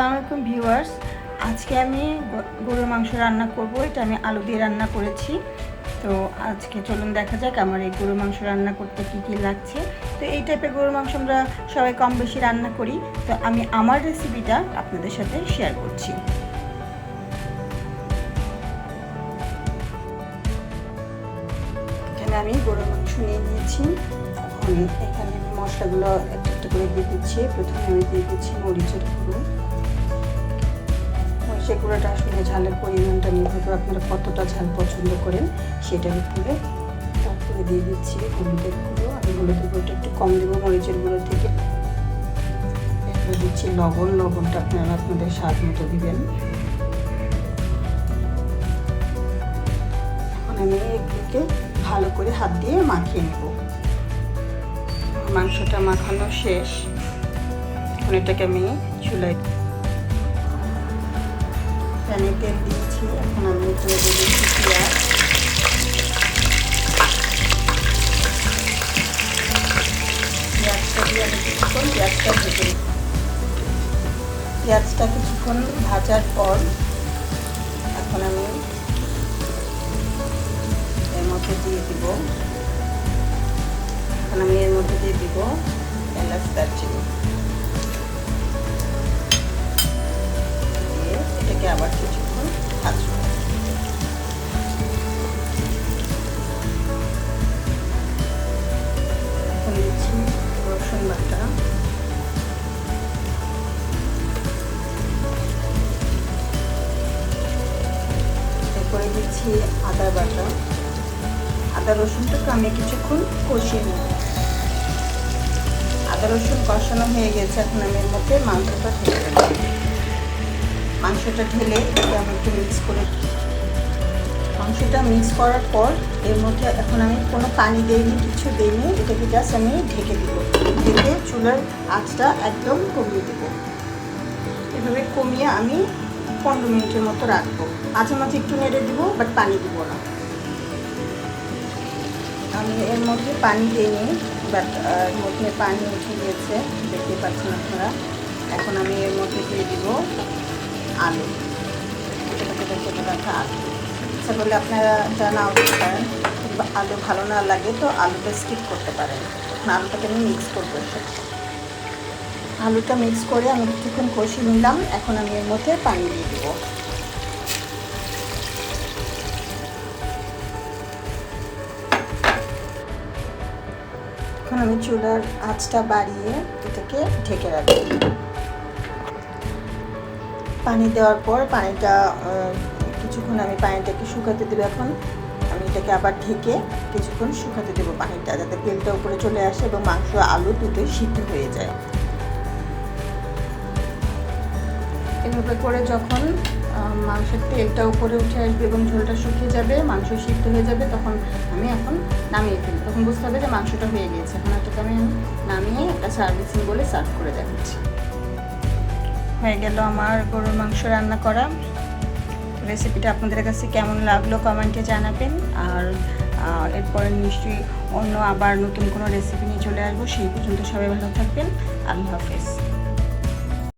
আসসালামু আলাইকুম ভিউয়ার্স, আজকে আমি গরুর মাংস রান্না করব। এটা আমি আলু দিয়ে রান্না করেছি। তো আজকে চলুন দেখা যাক আমার এই গরুর মাংস রান্না করতে কি কি লাগছে। তো এই টাইপের গরুর মাংস আমরা সবাই কম বেশি রান্না করি। তো আমি আমার রেসিপিটা আপনাদের সাথে শেয়ার করছি। এখানে আমি গরুর মাংস নিয়ে নিয়েছি। এখন এখানে আমি মশলাগুলো একটা একটা করে দিয়ে দিচ্ছি। প্রথমে আমি দিয়ে দিচ্ছি মরিচের গুঁড়ো। মরিচের গুঁড়োটা আসলে ঝালের পরিমাণটা নির্ভর করে আপনারা কতটা ঝাল পছন্দ করেন সেটার উপরে। তারপরে দিয়ে দিচ্ছি হলুদের গুঁড়ো। আমি হলুদের গুঁড়োটা একটু কম দেবো মরিচের গুঁড়ো থেকে। এরপরে দিচ্ছি লবণ। লবণটা আপনারা আপনাদের স্বাদ মতো দিবেন। এখন আমি এগুলোকে ভালো করে হাত দিয়ে মাখিয়ে নেব। মাংসটা মাখানো শেষ। এখন এটাকে আমি চুলায় প্যানে তেল দিয়েছি। এখন আমি এখানে দিয়ে দিচ্ছি পেঁয়াজ। পেঁয়াজটা দিয়ে আমি কিছুক্ষণ পেঁয়াজটা ভেজে নিই। পেঁয়াজটা কিছুক্ষণ ভাজার পর এখন আমি এর মধ্যে দিয়ে দিব এলাচ দারচিনি দিয়ে এটাকে আবার কিছুক্ষণ ভাজবো। এখন দিচ্ছি রসুন বাটা, এরপরে দিচ্ছি আদা বাটা। আদা রসুনটাকে আমি কিছুক্ষণ কষিয়ে নেব। আদা রসুন কষানো হয়ে গেছে। এখন আমি এর মধ্যে মাংসটা ঢেলে দেব। মাংসটা ঢেলে এটাকে আমি একটু মিক্স করে মাংসটা মিক্স করার পর এর মধ্যে এখন আমি কোনো পানি দিইনি, কিছু দিইনি। এটাকে জাস্ট আমি ঢেকে দিব। ঢেকে চুলার আঁচটা একদম কমিয়ে দেবো। এভাবে কমিয়ে আমি 15 মিনিটের মতো রাখবো। মাঝে মাঝে একটু নেড়ে দিব, বাট পানি দিব না। আমি এর মধ্যে পানি দিইনি, বাট এর মধ্যে পানি উঠে গিয়েছে, দেখতে পাচ্ছেন আপনারা। এখন আমি এর মধ্যে দিয়ে দিব আলু, ছোটো রাখা আলু। ইচ্ছা করলে আপনারা যা নাও দিতে পারেন, আলু ভালো না লাগে তো আলুটা স্কিপ করতে পারেন। এখন আলুটাকে আমি মিক্স করবো। আলুটা মিক্স করে আমি কিছুক্ষণ কষিয়ে নিলাম। এখন আমি এর মধ্যে পানি দিয়ে দিব। এখন আমি চুলার আঁচটা বাড়িয়ে এটাকে ঢেকে রাখবো। পানি দেওয়ার পর পানিটা কিছুক্ষণ আমি পানিটাকে শুকাতে দেবো। এখন আমি এটাকে আবার ঢেকে কিছুক্ষণ শুকাতে দেবো পানিটা, যাতে তেলটা উপরে চলে আসে এবং মাংস আলু দুটোই সিদ্ধ হয়ে যায়। এভাবে করে যখন মাংসের তেলটা উপরে উঠে আসবে এবং ঝোলটা শুকিয়ে যাবে, মাংস সিদ্ধ হয়ে যাবে, তখন আমি এখন নামিয়ে ফেলবো। তখন বুঝতে হবে যে মাংসটা হয়ে গিয়েছে। এখন এটাকে আমি নামিয়ে একটা সার্ভিসিং বলে সার্ভ করে দেখাচ্ছি। হয়ে গেল আমার গরুর মাংস রান্না করা। রেসিপিটা আপনাদের কাছে কেমন লাগলো কমেন্টে জানাবেন। আর এরপরে নিশ্চয়ই অন্য আবার নতুন কোনো রেসিপি নিয়ে চলে আসবো। সেই পর্যন্ত সবাই ভালো থাকবেন। আল্লাহ হাফেজ।